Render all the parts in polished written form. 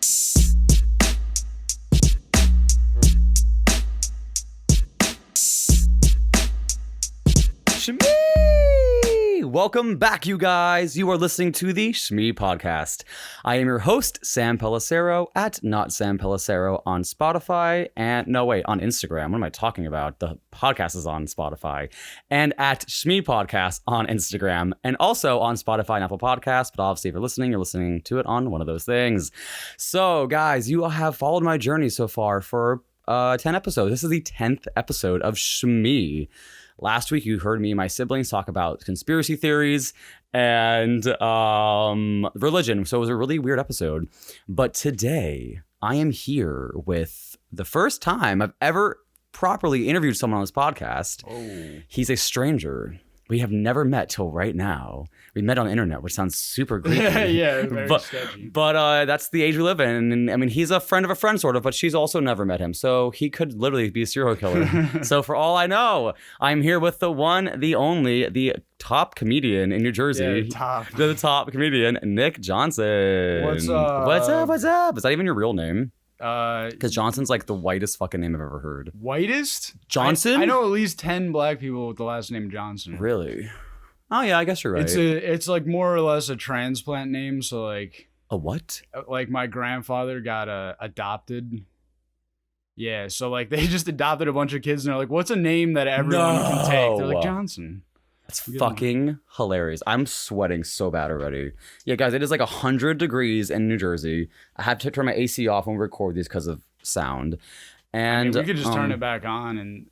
Shmee! Welcome back, you guys. You are listening to the Shmee podcast. I am your host, Sam Pellicero, at Not Sam Pellicero on Spotify on Instagram. What am I talking about? The podcast is on Spotify. And at Shmee Podcast on Instagram. And also on Spotify and Apple Podcasts. But obviously, if you're listening to it on one of those things. So, guys, you have followed my journey so far for 10 episodes. This is the 10th episode of Shmee. Last week, you heard me and my siblings talk about conspiracy theories and religion. So it was a really weird episode. But today, I am here with the first time I've ever properly interviewed someone on this podcast. Oh. He's a stranger. We have never met till right now. We met on the internet, which sounds super creepy. Yeah, very sketchy. But that's the age we live in. And I mean, he's a friend of a friend, sort of, but she's also never met him. So he could literally be a serial killer. So for all I know, I'm here with the one, the only, the top comedian in New Jersey. Yeah, the top comedian, Nick Johnson. What's up? What's up? Is that even your real name? Because Johnson's like the whitest fucking name I've ever heard. Whitest? Johnson? I know at least 10 black people with the last name Johnson. Really? Oh yeah, I guess you're right. It's like more or less a transplant name. So like a what? Like my grandfather got adopted. Yeah, so like they just adopted a bunch of kids and they're like, what's a name that everyone can take? They're like Johnson. That's fucking hilarious. I'm sweating so bad already. Yeah, guys, it is like 100 degrees in New Jersey. I have to turn my AC off when we record these because of sound. And we could just turn it back on and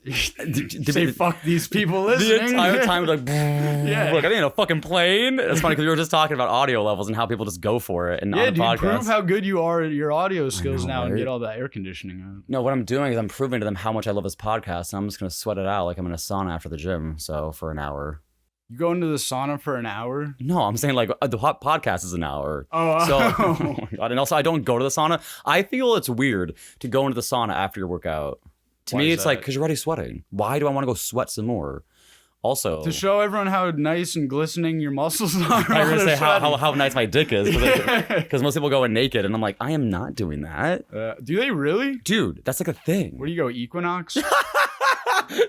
say fuck these people listening. The entire time, like, yeah. Like I didn't know, fucking plane. It's funny because we were just talking about audio levels and how people just go for it. And yeah, on the podcast. Prove how good you are at your audio skills now, right? And get all that air conditioning out. No, what I'm doing is I'm proving to them how much I love this podcast, and I'm just gonna sweat it out like I'm in a sauna after the gym. So for an hour. You go into the sauna for an hour? No, I'm saying like the podcast is an hour. Oh, so, oh my God. And also I don't go to the sauna. I feel it's weird to go into the sauna after your workout. To me, it's like, because you're already sweating. Why do I want to go sweat some more? Also, to show everyone how nice and glistening your muscles are. I'm going to say how nice my dick is. Because most people go in naked. And I'm like, I am not doing that. Do they really? Dude, that's like a thing. Where do you go, Equinox?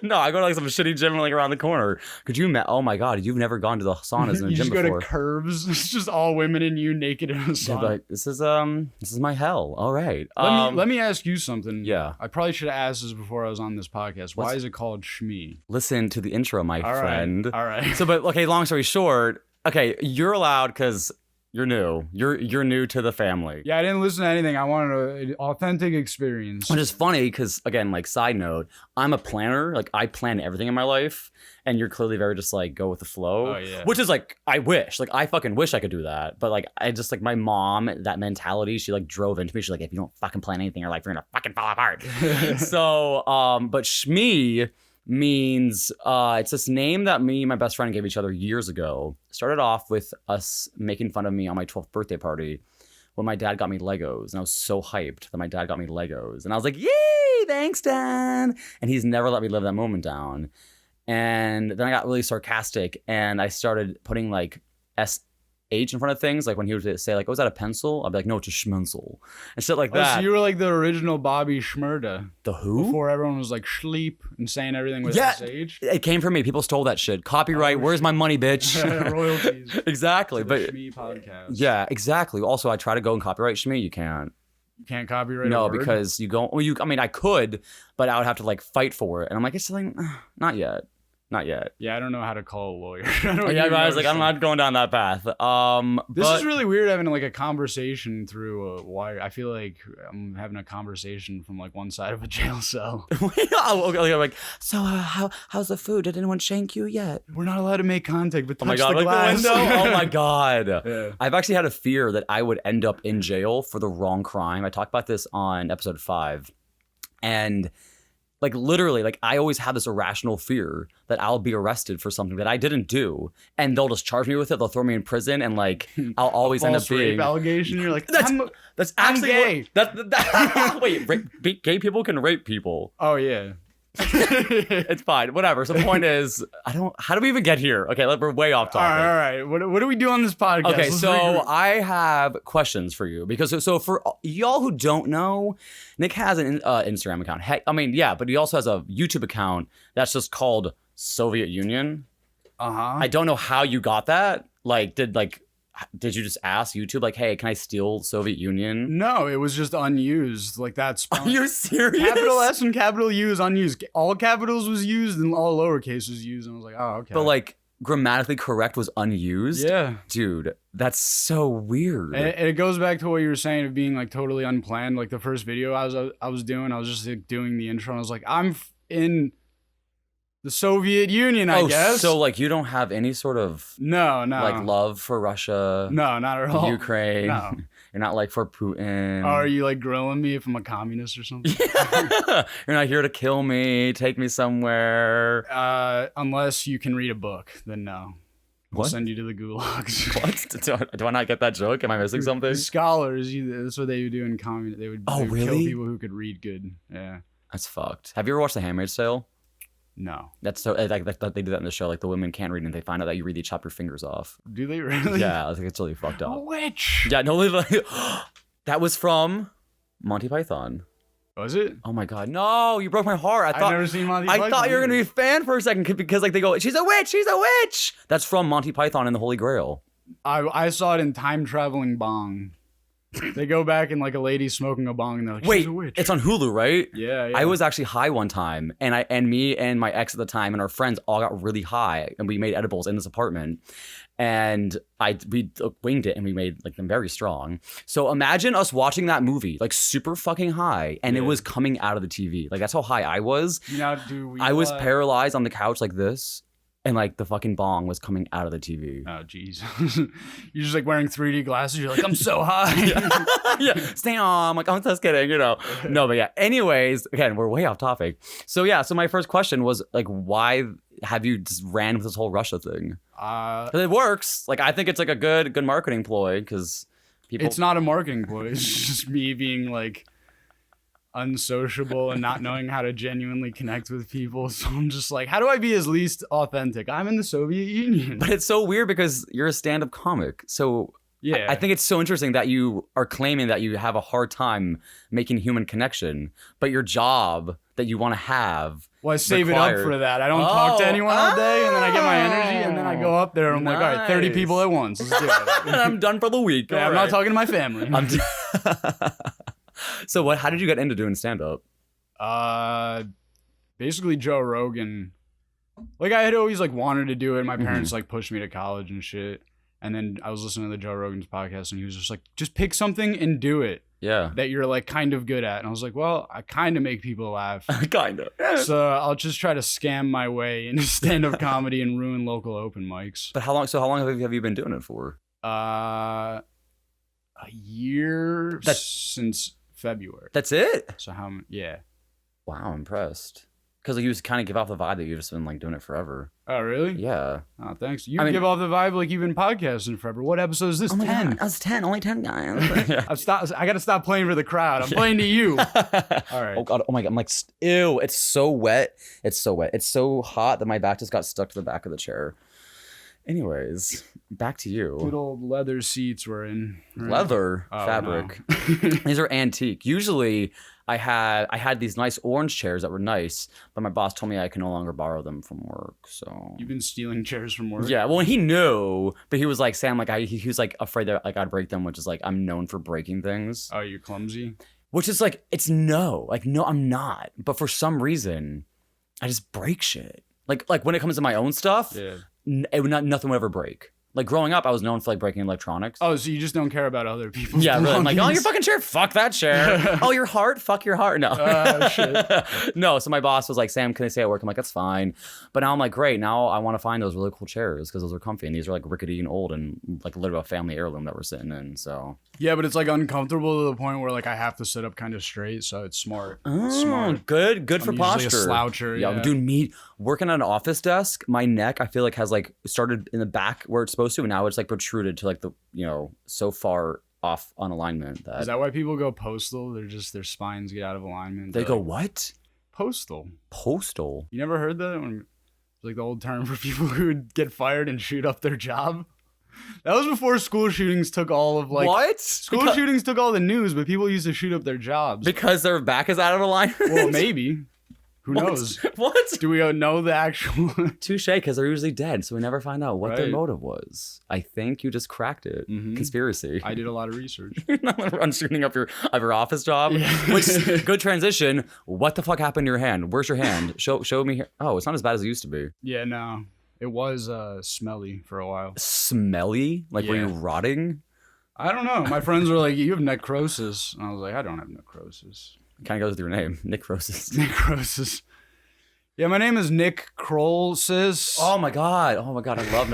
No, I go to like some shitty gym like around the corner. Could you imagine? Oh my God, you've never gone to the saunas in a gym before. You just go to Curves. It's just all women and you naked in a sauna. Yeah, like, this is my hell. All right. Let me ask you something. Yeah. I probably should have asked this before I was on this podcast. Why is it called Shmee? Listen to the intro, my friend. All right. So, but okay, long story short, okay, you're allowed because you're new. You're new to the family. Yeah, I didn't listen to anything. I wanted an authentic experience. Which is funny because, again, like side note, I'm a planner. Like I plan everything in my life, and you're clearly very just like go with the flow. Oh yeah. Which is like I wish, like I fucking wish I could do that. But like I just like my mom, that mentality, she like drove into me. She's like, if you don't fucking plan anything in your life, you're gonna fucking fall apart. So, but Shmee means it's this name that me and my best friend gave each other years ago. Started off with us making fun of me on my 12th birthday party when my dad got me Legos, and I was so hyped that my dad got me Legos, and I was like, yay, thanks, Dad. And he's never let me live that moment down. And then I got really sarcastic and I started putting like SH in front of things. Like when he would say like, oh, is that a pencil? I'd be like, no, it's a schmencil. And shit like that. So you were like the original Bobby Shmurda. The who? Before everyone was like Schleep and saying everything with SH. It came from me. People stole that shit. Copyright. Where's my money, bitch? Royalties. Exactly. But Shmee podcast. Yeah, exactly. Also, I try to go and copyright Shmee. You can't. You can't copyright No, a word? because you go. Well, I mean, I could, but I would have to like fight for it. And I'm like, it's like, not yet. Not yet. Yeah, I don't know how to call a lawyer. I was like, I'm not going down that path. This is really weird having like a conversation through a wire. I feel like I'm having a conversation from like one side of a jail cell. Okay, like, so how's the food? Did anyone shank you yet? We're not allowed to make contact, but touch the the glass. The window? Oh my God. Yeah. I've actually had a fear that I would end up in jail for the wrong crime. I talked about this on episode 5. And like literally, like I always have this irrational fear that I'll be arrested for something that I didn't do, and they'll just charge me with it. They'll throw me in prison, and like I'll always end up being rape allegation. You're like, that's actually gay. Wait, gay people can rape people. Oh yeah. It's fine. Whatever. So the point is, how do we even get here? Okay, we're way off topic. All right. What do we do on this podcast? Okay, Let's so regroup. I have questions for you because so for y'all who don't know, Nick has an Instagram account. But he also has a YouTube account that's just called Soviet Union. I don't know how you got that. Did you just ask YouTube like, hey, can I steal Soviet Union? No, it was just unused. Like that's. Are you serious? Capital S and capital U is unused. All capitals was used and all lowercase was used. And I was like, oh, okay. But like grammatically correct was unused? Yeah. Dude, that's so weird. And it goes back to what you were saying of being like totally unplanned. Like the first video I was doing, I was just like doing the intro and I was like, I'm in the Soviet Union, I guess. So like you don't have any sort of no like love for Russia? No, not at all. Ukraine? No. You're not like for Putin? Oh, are you like grilling me if I'm a communist or something? You're not here to kill me, take me somewhere. Unless you can read a book, then no. We'll What? send you to the gulags. What? Do I not get that joke? Am I missing something? Scholars, that's what they would do in communist. They would kill really? people who could read good. Yeah. That's fucked. Have you ever watched The Handmaid's Tale? No. That's so like they do that in the show. Like the women can't read and they find out that you read, they chop your fingers off. Do they really? Yeah, I think it's really fucked up. Which? Yeah, no, literally. That was from Monty Python. Was it? Oh my god, no! You broke my heart. I've never seen Monty Python. I thought you were gonna be a fan for a second because like they go, she's a witch, she's a witch. That's from Monty Python and the Holy Grail. I saw it in Time Traveling Bong. They go back and like a lady smoking a bong and they're like, Wait, she's a witch. it's on Hulu, right? Yeah. I was actually high one time, and me and my ex at the time and our friends all got really high, and we made edibles in this apartment, and we winged it, and we made like them very strong. So imagine us watching that movie like super fucking high, and it was coming out of the TV. Like that's how high I was. Now, I was paralyzed on the couch like this. And like the fucking bong was coming out of the TV. Oh, jeez. You're just like wearing 3D glasses. You're like, I'm so high. Yeah, stay on. I'm like, I'm just kidding, you know. No, but yeah. Anyways, again, we're way off topic. So yeah, so my first question was like, why have you just ran with this whole Russia thing? 'Cause it works. Like, I think it's like a good marketing ploy because people. It's not a marketing ploy. It's just me being like unsociable and not knowing how to genuinely connect with people. So I'm just like, how do I be as least authentic? I'm in the Soviet Union. But it's so weird because you're a stand-up comic. So yeah, I think it's so interesting that you are claiming that you have a hard time making human connection, but your job that you want to have. Well, I save it up for that. I don't talk to anyone all day, and then I get my energy, and then I go up there, and I'm like, all right, 30 people at once. Let's do it. I'm done for the week. Yeah, I'm not talking to my family. So how did you get into doing stand-up? Basically Joe Rogan. Like I had always like wanted to do it. My parents like pushed me to college and shit. And then I was listening to the Joe Rogan's podcast and he was just like, just pick something and do it. Yeah. That you're like kind of good at. And I was like, well, I kind of make people laugh. Kind of. So I'll just try to scam my way into stand-up comedy and ruin local open mics. But how long have you been doing it for? A year since February. That's it? So yeah. Wow, I'm impressed. Because you just kind of give off the vibe that you've just been like doing it forever. Oh, really? Yeah. Oh, thanks. You give off the vibe like you've been podcasting forever. What episode is this? 10. God, that's 10. Only 10 guys. Yeah. I got to stop playing for the crowd. I'm playing to you. All right. Oh, God. Oh, my God. I'm like, ew. It's so wet. It's so wet. It's so hot that my back just got stuck to the back of the chair. Anyways, back to you. Good old leather seats we're in. Right? Leather fabric. No. These are antique. Usually I had these nice orange chairs that were nice, but my boss told me I can no longer borrow them from work. So you've been stealing chairs from work? Yeah, well, he knew, but he was like, Sam, like he was like afraid that like I'd break them, which is like I'm known for breaking things. Oh, you're clumsy? Which is like no, I'm not. But for some reason, I just break shit. Like when it comes to my own stuff, yeah. Nothing would ever break. Like growing up, I was known for like breaking electronics. Oh, so you just don't care about other people's Yeah, really. I'm like, oh, belongings? your fucking chair, fuck that chair. Oh, your heart, fuck your heart. No. Shit. No, so my boss was like, Sam, can I stay at work? I'm like, that's fine. But now I'm like, great, now I want to find those really cool chairs because those are comfy and these are like rickety and old and like literally a family heirloom that we're sitting in. So yeah, but it's like uncomfortable to the point where like I have to sit up kind of straight, so it's smart. Smart. Good for I'm posture. usually a sloucher. Yeah, dude, me working at an office desk, my neck I feel like has like started in the back where it's supposed to, and now it's like protruded to like the so far off on alignment. Is that why people go postal? Their spines get out of alignment. They go what? Postal. Postal? You never heard that? It's like the old term for people who would get fired and shoot up their job. That was before school shootings took all of like... What? School shootings took all the news, but people used to shoot up their jobs. Because their back is out of alignment? Well, maybe. Who knows? What? Do we know the actual... Touche, because they're usually dead, so we never find out what their Right. motive was. I think you just cracked it. Mhm. Conspiracy. I did a lot of research. I'm shooting up your office job. Yeah. Which, good transition. What the fuck happened to your hand? Where's your hand? Show me here. Oh, it's not as bad as it used to be. Yeah, no. It was smelly for a while. Smelly? Like, were you Yeah. rotting? I don't know. My friends were like, you have necrosis. And I was like, I don't have necrosis. Kind of goes with your name, Nick Roses. Necrosis. Yeah, my name is Nick Kroll-sis. Oh my god!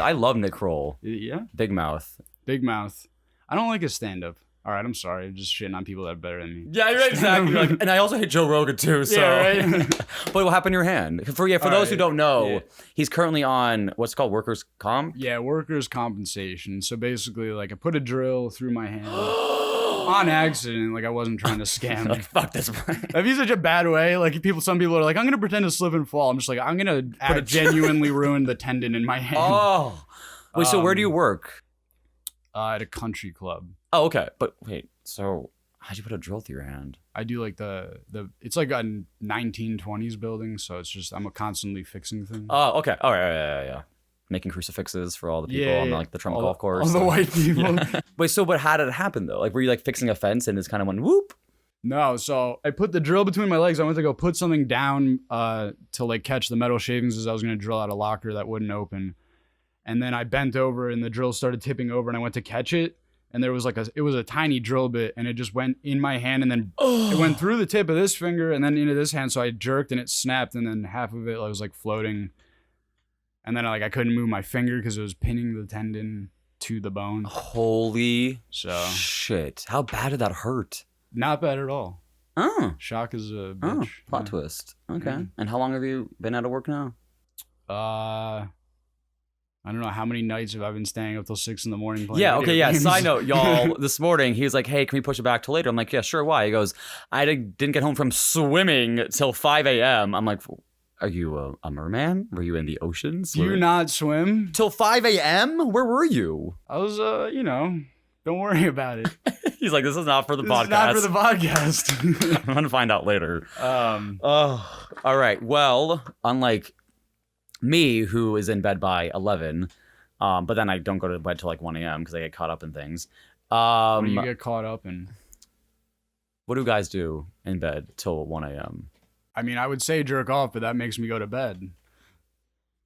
I love Nick Kroll. Yeah? Big mouth. Big mouth. I don't like his stand-up. All right, I'm sorry. I'm just shitting on people that are better than me. Yeah, you're right, exactly. Like, and I also hate Joe Rogan too. So. Yeah, right? But what happened to your hand? For those right, who don't know, yeah. he's currently on what's called workers' comp. Yeah, workers' compensation. So basically, like, I put a drill through my hand on accident. Like, I wasn't trying to scam. Like, fuck this. That'd be such a bad way. Like, some people are like, I'm gonna pretend to slip and fall. I'm just like, I'm gonna genuinely ruin the tendon in my hand. Oh, wait. So where do you work? At a country club. Oh, okay. But wait. So how'd you put a drill through your hand? I do like the it's like a 1920s building, so it's just I'm constantly fixing things. Oh, okay. All right. Yeah. Making crucifixes for all the people on like the Trump all, golf course. All the white people. Yeah. Wait. So, but how did it happen though? Like, were you like fixing a fence and it's kind of went whoop? No, so I put the drill between my legs. I went to go put something down to like catch the metal shavings as I was gonna drill out a locker that wouldn't open. And then I bent over and the drill started tipping over and I went to catch it. And there was like it was a tiny drill bit and it just went in my hand and then it went through the tip of this finger and then into this hand. So I jerked and it snapped and then half of it was like floating. And then I couldn't move my finger because it was pinning the tendon to the bone. Holy shit. How bad did that hurt? Not bad at all. Oh. Shock is a bitch. Oh, plot twist. Okay. Yeah. And how long have you been out of work now? I don't know how many nights have I been staying up till 6 a.m. playing Yeah, okay, video yeah. games. Side note, y'all, this morning, he was like, hey, can we push it back till later? I'm like, yeah, sure, why? He goes, I didn't get home from swimming till 5 a.m. I'm like, are you a merman? Were you in the oceans? Do you not swim? Till 5 a.m.? Where were you? I was, don't worry about it. He's like, this is not for the This podcast. is not for the podcast. I'm going to find out later. Oh, all right. Well, unlike me, who is in bed by 11, but then I don't go to bed till like 1 a.m. because I get caught up in things. what do you get caught up in? What do guys do in bed till 1 a.m.? I mean, I would say jerk off, but that makes me go to bed.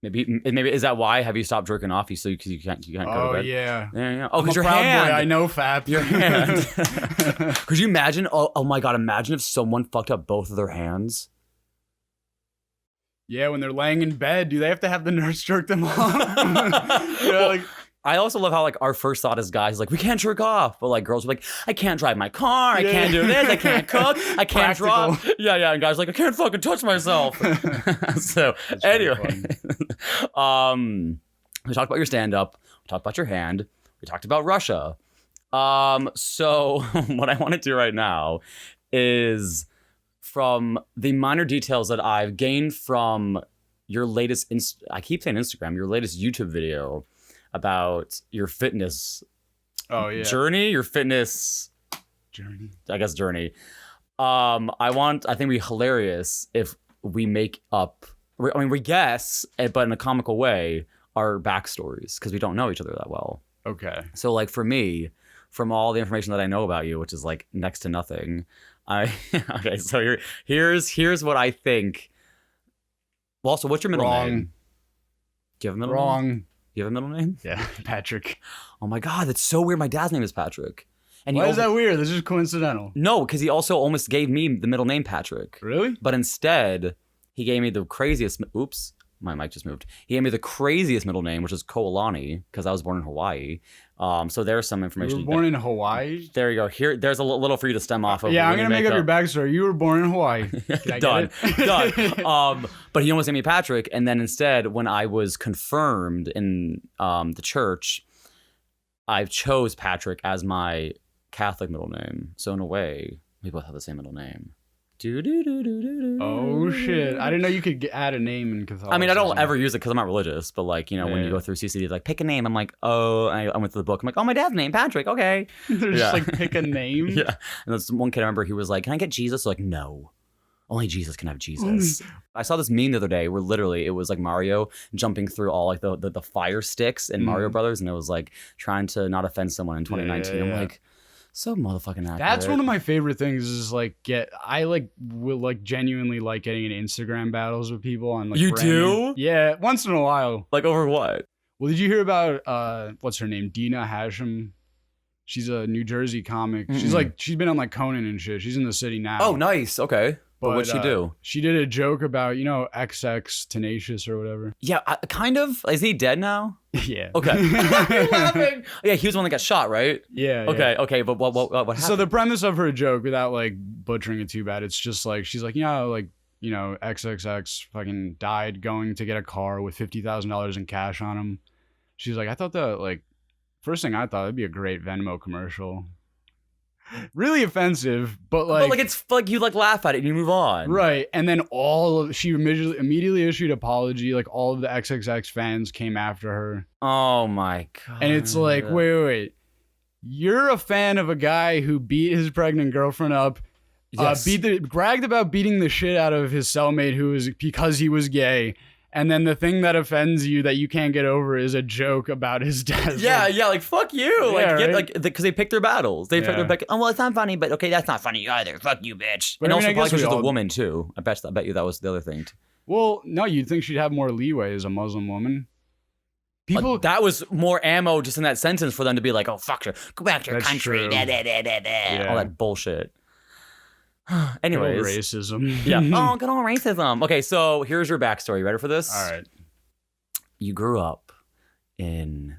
Maybe is that why? Have you stopped jerking off? Because you can't go to Oh, bed. yeah. Yeah. Oh, I'm a because your proud hand. boy. I know, Fap. Your hand. Could you imagine? Oh my God! Imagine if someone fucked up both of their hands. Yeah, when they're laying in bed, do they have to have the nurse jerk them off? Well, I also love how like our first thought as guys is like we can't jerk off, but like girls are like I can't drive my car, I can't do this, I can't cook, I can't Practical. drop. Yeah, and guys are like I can't fucking touch myself. So anyway, we talked about your stand-up, we talked about your hand, we talked about Russia. So what I want to do right now is from the minor details that I've gained from your latest, I keep saying Instagram, your latest YouTube video about your fitness journey, your fitness journey. I guess journey. I think it'd be hilarious if we make up, we guess, but in a comical way, our backstories because we don't know each other that well. Okay. So like for me, from all the information that I know about you, which is like next to nothing, okay. So here's what I think. Well, also, what's your middle name? Do you have a middle name? Wrong. You have a middle name? Yeah, Patrick. Oh my God, that's so weird. My dad's name is Patrick. And Why is that weird? This is coincidental. No, because he also almost gave me the middle name Patrick. Really? But instead, he gave me the craziest. Oops, my mic just moved. He gave me the craziest middle name, which is Koalani, because I was born in Hawaii. So there's some information. You were born in Hawaii? There you go. There's a little for you to stem off of. Yeah, I'm gonna make up your backstory. You were born in Hawaii. Done. But he almost named me Patrick, and then instead, when I was confirmed in the church, I chose Patrick as my Catholic middle name. So in a way, we both have the same middle name. Oh shit! I didn't know you could add a name in Catholicism. I mean, I don't ever use it because I'm not religious, but like, you know, when you go through CCD, like pick a name. I'm like, oh, and I went through the book. I'm like, oh, my dad's name, Patrick. Okay. They're just like, pick a name. Yeah. And this one kid, I remember, he was like, can I get Jesus? So like, no. Only Jesus can have Jesus. I saw this meme the other day where literally it was like Mario jumping through all like the fire sticks in Mario Brothers, and it was like trying to not offend someone in 2019. I'm like, so motherfucking accurate. That's one of my favorite things is like I will like genuinely like getting in Instagram battles with people on like You do? Yeah, once in a while. Like over what? Well, did you hear about what's her name? Dina Hashem. She's a New Jersey comic. She's been on like Conan and shit. She's in the city now. Oh, nice. Okay. But what'd she do? She did a joke about, you know, XX Tenacious or whatever. Yeah, kind of. Is he dead now? Yeah. Okay. You're laughing. Yeah, he was the one that got shot, right? Yeah. Okay. Yeah. Okay. But what happened? So the premise of her joke, without like butchering it too bad, it's just like she's like, XXX fucking died going to get a car with $50,000 in cash on him. She's like, I thought that like first thing I thought it'd be a great Venmo commercial. Really offensive, but like it's like you like laugh at it and you move on, right? And then she immediately issued an apology. Like all of the XXX fans came after her. Oh my god! And it's like, wait, you're a fan of a guy who beat his pregnant girlfriend up, yes. Bragged about beating the shit out of his cellmate because he was gay. And then the thing that offends you that you can't get over is a joke about his death. Yeah, like fuck you, because they pick their battles. They pick their pick. Oh well, it's not funny, but okay, that's not funny either. Fuck you, bitch. But and also, probably because she's a woman too. I bet you that was the other thing. Well, no, you'd think she'd have more leeway as a Muslim woman. People, that was more ammo just in that sentence for them to be like, oh fuck her, go back to your country, all that bullshit. Anyways, racism. Yeah. Oh, good old racism. Okay, so here's your backstory. You ready for this? All right. You grew up in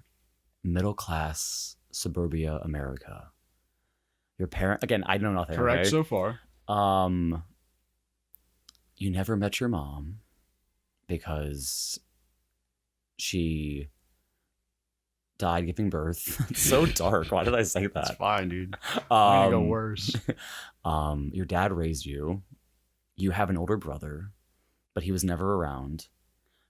middle class suburbia America. Your parent, again, I know nothing. Correct so far. You never met your mom because she died giving birth. It's so dark. Why did I say that? It's fine, dude. It's gonna go worse. Your dad raised you. You have an older brother, but he was never around.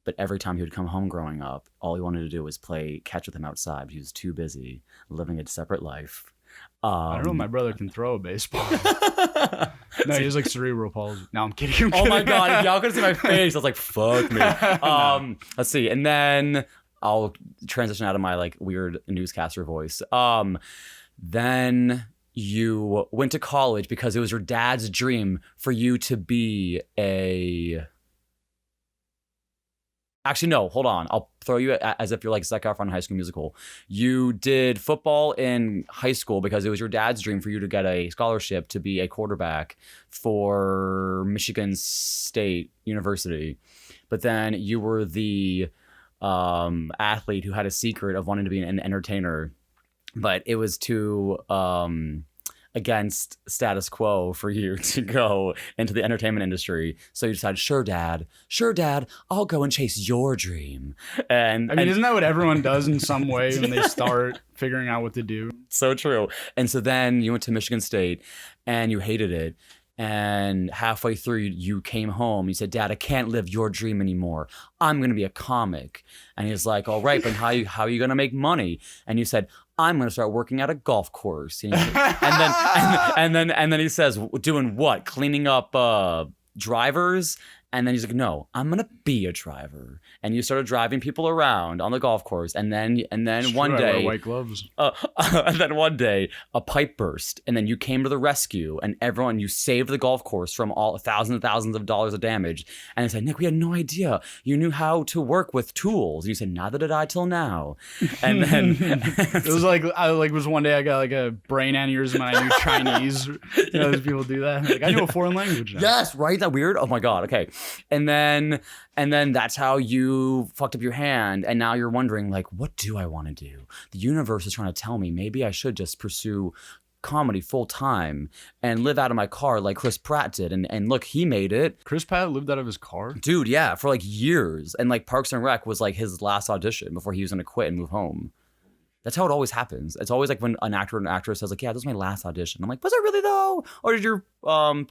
But every time he would come home growing up, all he wanted to do was play catch with him outside. He was too busy living a separate life. I don't know if my brother can throw a baseball. No, he has like cerebral palsy. No, I'm kidding. Oh my god, if y'all could see my face, I was like, fuck me. No. Let's see. And then I'll transition out of my like weird newscaster voice. Then you went to college because it was your dad's dream for you to be a... Actually, no, hold on. I'll throw you as if you're like Zac Efron in High School Musical. You did football in high school because it was your dad's dream for you to get a scholarship to be a quarterback for Michigan State University. But then you were the athlete who had a secret of wanting to be an entertainer. But it was too... against status quo for you to go into the entertainment industry. So you decided, sure, dad, I'll go and chase your dream. And I mean, isn't that what everyone does in some way when they start figuring out what to do? So true. And so then you went to Michigan State and you hated it. And halfway through, you came home. You said, Dad, I can't live your dream anymore. I'm going to be a comic. And he's like, all right, but how are you going to make money? And you said, I'm going to start working at a golf course. And then he says, doing what? Cleaning up drivers? And then he's like, no, I'm going to be a driver. And you started driving people around on the golf course. And then one day, I wear white gloves. And then one day a pipe burst and then you came to the rescue and you saved the golf course from all thousands and thousands of dollars of damage. And they said, Nick, we had no idea. You knew how to work with tools. And you said, neither did I till now. And then it was was one day I got like a brain aneurysm and I knew Chinese. You know, those people do that. Like, I knew a foreign language now. Yes, right? Isn't that weird? Oh my God. Okay. And then that's how you fucked up your hand. And now you're wondering, like, what do I want to do? The universe is trying to tell me maybe I should just pursue comedy full time and live out of my car like Chris Pratt did. And look, he made it. Chris Pratt lived out of his car? Dude, yeah, for like years. And like Parks and Rec was like his last audition before he was going to quit and move home. That's how it always happens. It's always like when an actor or an actress says like, yeah, this is my last audition. I'm like, was it really though? Or did your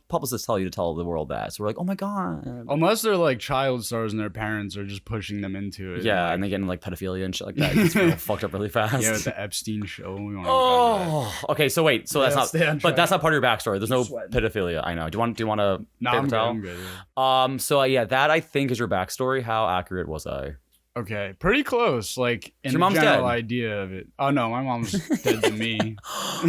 publicist tell you to tell the world that? So we're like, oh my God. Unless they're like child stars and their parents are just pushing them into it. Yeah, like, and they get into like pedophilia and shit like that. It's real fucked up really fast. yeah, with the Epstein show. We won't Oh, okay. So wait, so that's not, but that's not part of your backstory. There's no Sweating. pedophilia. I know. Do you want to? No, I'm good. Yeah. So yeah, that I think is your backstory. How accurate was I? Okay, pretty close. Like in Your the mom's general dead? idea of it. Oh no, my mom's dead to me.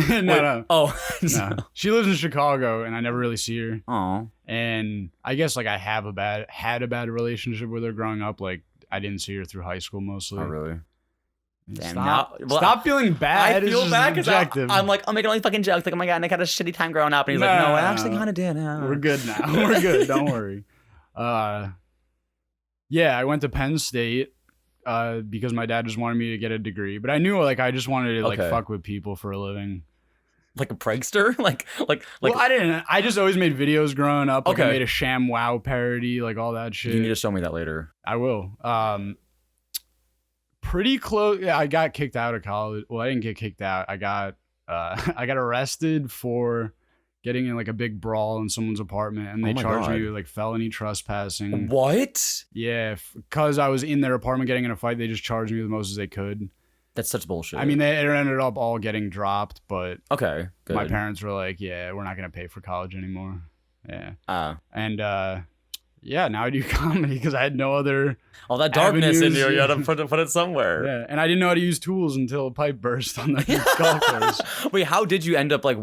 No. Oh, No. She lives in Chicago, and I never really see her. oh, And I guess like I had a bad relationship with her growing up. Like I didn't see her through high school mostly. oh, really? Damn, Stop, now- well, stop feeling bad. I feel bad because because I'm like, I'm making all these fucking jokes. Like, oh my God, and I had a shitty time growing up. And he's like, no, I actually kind of did. We're good now. We're good. Don't worry. Yeah, I went to Penn State because my dad just wanted me to get a degree. But I knew like I just wanted to like Okay. fuck with people for a living. Like a prankster? like. Well, I didn't. I just always made videos growing up. Like Okay. I made a Sham Wow parody, like all that shit. You need to show me that later. I will. Pretty close. Yeah, I got kicked out of college. Well, I didn't get kicked out. I got I got arrested for getting in like a big brawl in someone's apartment, and they Oh my charged me God. with like felony trespassing. What? Yeah, because I was in their apartment getting in a fight, they just charged me the most as they could. That's such bullshit. I mean, it ended up all getting dropped, but okay, good. my parents were like, "Yeah, we're not gonna pay for college anymore." Yeah, and yeah, now I do comedy because I had no other. All that darkness in avenues, you, you had to yeah. put it somewhere. Yeah, and I didn't know how to use tools until a pipe burst on the golf course. Wait, how did you end up like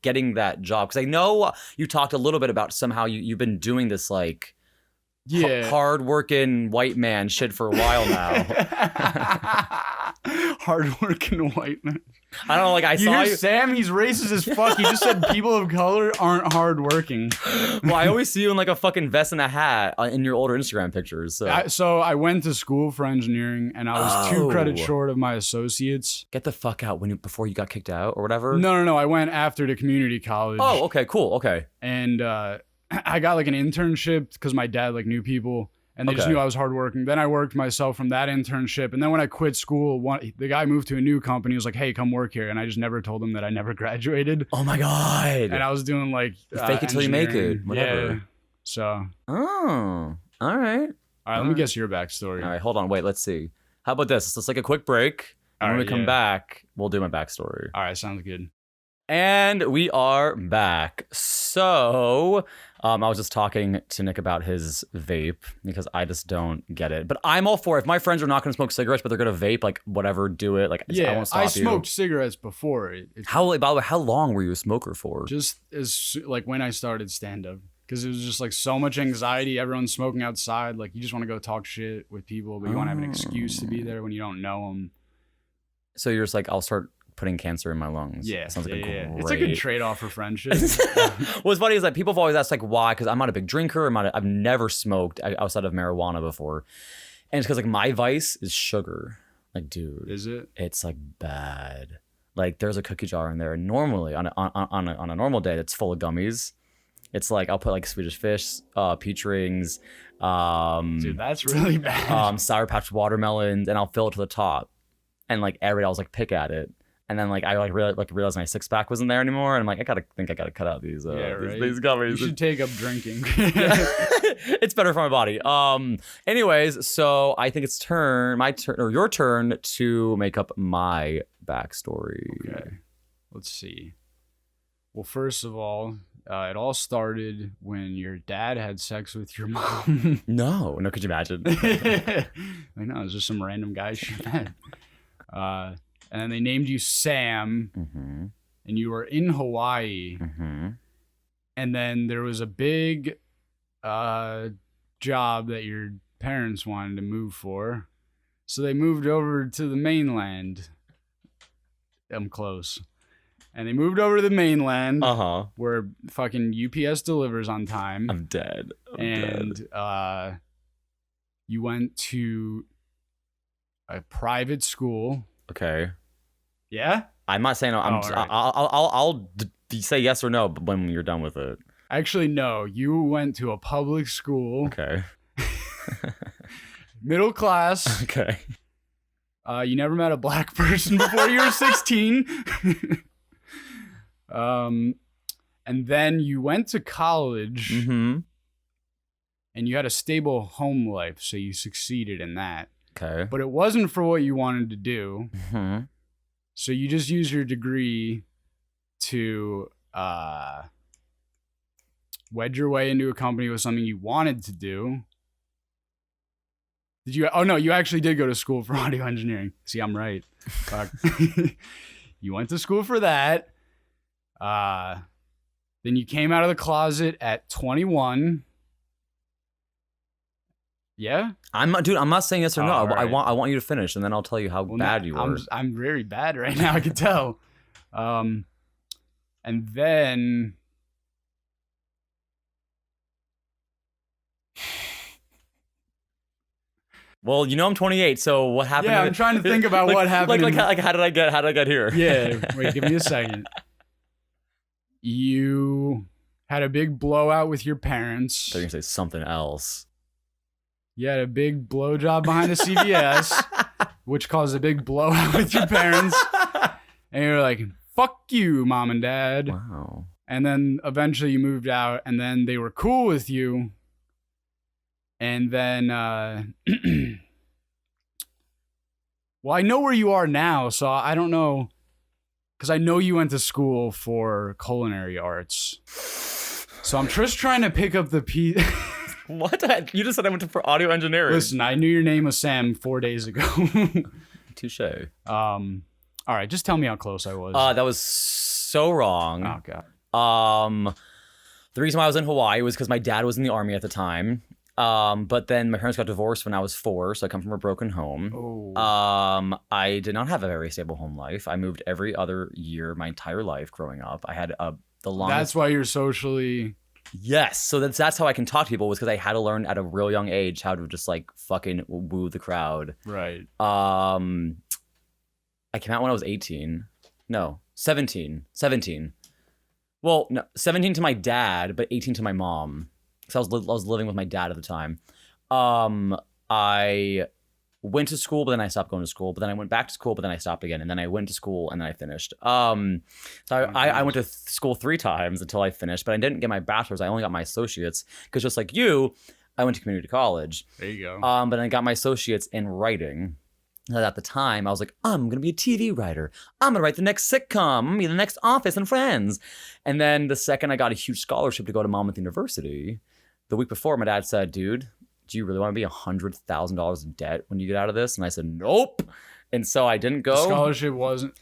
getting that job? Because I know you talked a little bit about somehow you've been doing this like Yeah, hard-working white man shit for a while now. hard-working white man. I don't know, like I You saw hear you. Sam? He's racist as fuck. He just said people of color aren't hardworking. Well, I always see you in like a fucking vest and a hat in your older Instagram pictures. So So I went to school for engineering, and I was 2 credits Oh. short of my associates. get the fuck out before you got kicked out or whatever. No. I went after to community college. Oh, okay, cool. Okay. And I got like an internship because my dad like knew people, and they just Okay. knew I was hardworking. Then I worked myself from that internship, and then when I quit school, the guy moved to a new company. He was like, "Hey, come work here," and I just never told him that I never graduated. Oh my God. And I was doing like Fake it till you make it, engineering. whatever. Yeah. So Oh, all right. all right, let me guess your backstory. All right, hold on. Wait, let's see. How about this? Let's take a quick break. And All when we right, come yeah. back, we'll do my backstory. All right, sounds good. And we are back. So, I was just talking to Nick about his vape because I just don't get it. But I'm all for it. If my friends are not going to smoke cigarettes, but they're going to vape, like whatever, do it. Like I Yeah, won't stop I you. smoked cigarettes before. It's By the way, how long were you a smoker for? just as like when I started stand up, because it was just like so much anxiety. Everyone's smoking outside. Like you just want to go talk shit with people, but you want to have an excuse to be there when you don't know them. So you're just like, I'll start putting cancer in my lungs. Yeah, Sounds like a great. It's a good trade off for friendship. What's funny is that people have always asked like why, because I'm not a big drinker. I've never smoked outside of marijuana before, and it's because like my vice is sugar. Like, dude, Is it? it's like bad. Like there's a cookie jar in there. And normally on a normal day, that's full of gummies. It's like I'll put like Swedish Fish, peach rings, Dude, that's really bad. Sour Patch watermelons, and I'll fill it to the top. And like every day I was like pick at it. And then like I realized my 6-pack wasn't there anymore, and I'm like I gotta cut out these these gummies. You should take up drinking. It's better for my body. Anyways, so I think it's your turn to make up my backstory. Okay. Let's see. Well, first of all, it all started when your dad had sex with your mom. No, could you imagine? I know, it's just some random guy she met. And then they named you Sam, Mm-hmm. and you were in Hawaii. Mm-hmm. And then there was a big job that your parents wanted to move for. So they moved over to the mainland. I'm close. And they moved over to the mainland where fucking UPS delivers on time. I'm dead. And you went to a private school. Okay. Yeah? I'm not saying I'm. Oh, all right. I'll say yes or no when you're done with it. Actually, no. You went to a public school, Okay. middle class. Okay. You never met a black person before you were 16. And then you went to college. Mm-hmm. And you had a stable home life, so you succeeded in that. Okay. But it wasn't for what you wanted to do. Mm-hmm. So you just used your degree to wedge your way into a company with something you wanted to do. Did you? Oh, no, you actually did go to school for audio engineering. See, I'm right. Fuck. You went to school for that. Then you came out of the closet at 21. Yeah, I'm not saying yes or no. I right. want you to finish, and then I'll tell you how bad you were. I'm very bad right now. I can tell. And then Well, you know I'm 28, so what happened? Yeah, I'm trying to think about what happened. Like how did I get here? Yeah, wait, give me a second. You had a big blowout with your parents. They're gonna say something else. You had a big blowjob behind a CVS, which caused a big blowout with your parents. And you're like, fuck you, mom and dad. Wow. And then eventually you moved out, and then they were cool with you. And then, well, I know where you are now, so I don't know. Because I know you went to school for culinary arts. So I'm just trying to pick up the piece. What? You just said I went for audio engineering. Listen, I knew your name was Sam 4 days ago. Touche. All right, just tell me how close I was. That was so wrong. Oh, God. The reason why I was in Hawaii was because my dad was in the army at the time. But then my parents got divorced when I was 4, so I come from a broken home. Oh. I did not have a very stable home life. I moved every other year my entire life growing up. I had the longest. That's why you're socially. Yes, so that's how I can talk to people, was because I had to learn at a real young age how to just like fucking woo the crowd. Right. I came out when I was 18. No, 17. 17. Well, no, 17 to my dad, but 18 to my mom. Because I was living with my dad at the time. I went to school, but then I stopped going to school. But then I went back to school, but then I stopped again. And then I went to school, and then I finished. So I went to school 3 times until I finished. But I didn't get my bachelor's. I only got my associates. Because just like you, I went to community college. There you go. But then I got my associates in writing. And at the time, I was like, I'm going to be a TV writer. I'm going to write the next sitcom. I'm going to be the next Office and Friends. And then the second I got a huge scholarship to go to Monmouth University, the week before, my dad said, dude, do you really want to be $100,000 in debt when you get out of this? And I said, nope. And so I didn't go. The scholarship wasn't.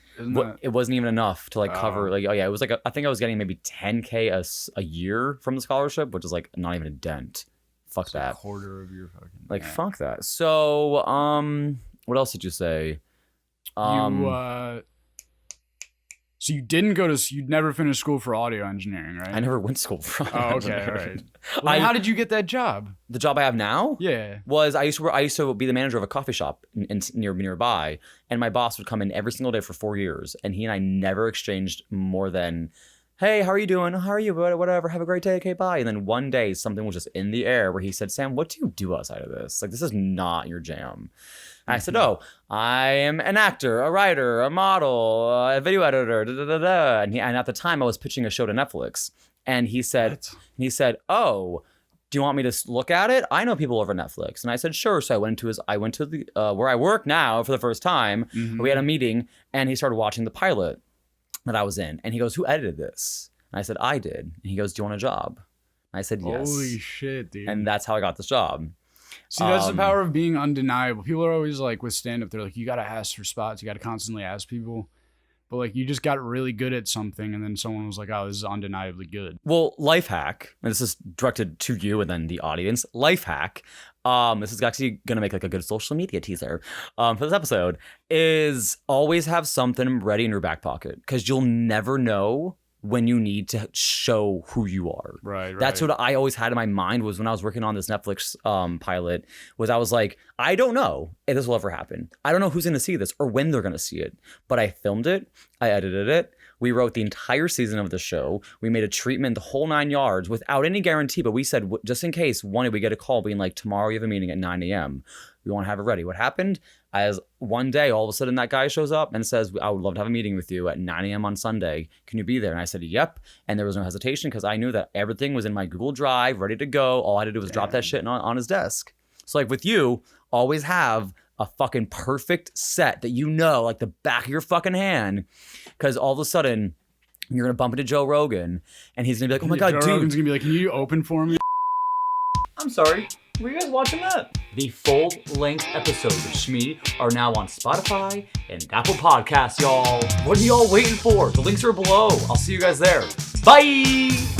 It wasn't even enough to like cover. Like, oh yeah, it was like I think I was getting maybe $10K a year from the scholarship, which is like not even a dent. Fuck that. A quarter of your fucking. Like fuck that. So what else did you say? So you didn't go to. You never finished school for audio engineering, right? I never went to school for Oh, okay, all right. Well, how did you get that job? The job I have now? Yeah. Was I used to be the manager of a coffee shop nearby, and my boss would come in every single day for 4 years, and he and I never exchanged more than, hey, how are you doing? How are you? Whatever. Have a great day. Okay, bye. And then one day something was just in the air where he said, Sam, what do you do outside of this? Like, this is not your jam. And I said, oh, I am an actor, a writer, a model, a video editor, da da da da. And at the time I was pitching a show to Netflix, and he said, oh, do you want me to look at it? I know people over at Netflix. And I said, sure. So I went to the where I work now for the first time. Mm-hmm. We had a meeting, and he started watching the pilot that I was in. And he goes, who edited this? And I said, I did. And he goes, do you want a job? And I said, yes. Holy shit, dude. And that's how I got this job. See, that's the power of being undeniable. People are always like, with stand-up, they're like, you got to ask for spots. You got to constantly ask people. But like, you just got really good at something, and then someone was like, oh, this is undeniably good. Well, life hack, and this is directed to you and then the audience. Life hack, this is actually going to make like a good social media teaser for this episode, is always have something ready in your back pocket, because you'll never know when you need to show who you are. Right. That's what I always had in my mind, was when I was working on this Netflix pilot, was I was like, I don't know if this will ever happen. I don't know who's going to see this or when they're going to see it. But I filmed it. I edited it. We wrote the entire season of the show. We made a treatment, the whole 9 yards, without any guarantee. But we said, just in case, one day we get a call being like, tomorrow you have a meeting at 9 a.m. We want to have it ready. What happened? As one day, all of a sudden, that guy shows up and says, I would love to have a meeting with you at 9 a.m. on Sunday. Can you be there? And I said, yep. And there was no hesitation because I knew that everything was in my Google Drive, ready to go. All I had to do was drop that shit on his desk. So like with you, always have a fucking perfect set that you know, like the back of your fucking hand. Because all of a sudden, you're going to bump into Joe Rogan and he's going to be like, oh my God, Joe dude. Rogan's going to be like, can you open for me? I'm sorry. Were you guys watching that? The full-length episodes of Shmee are now on Spotify and Apple Podcasts, y'all. What are y'all waiting for? The links are below. I'll see you guys there. Bye!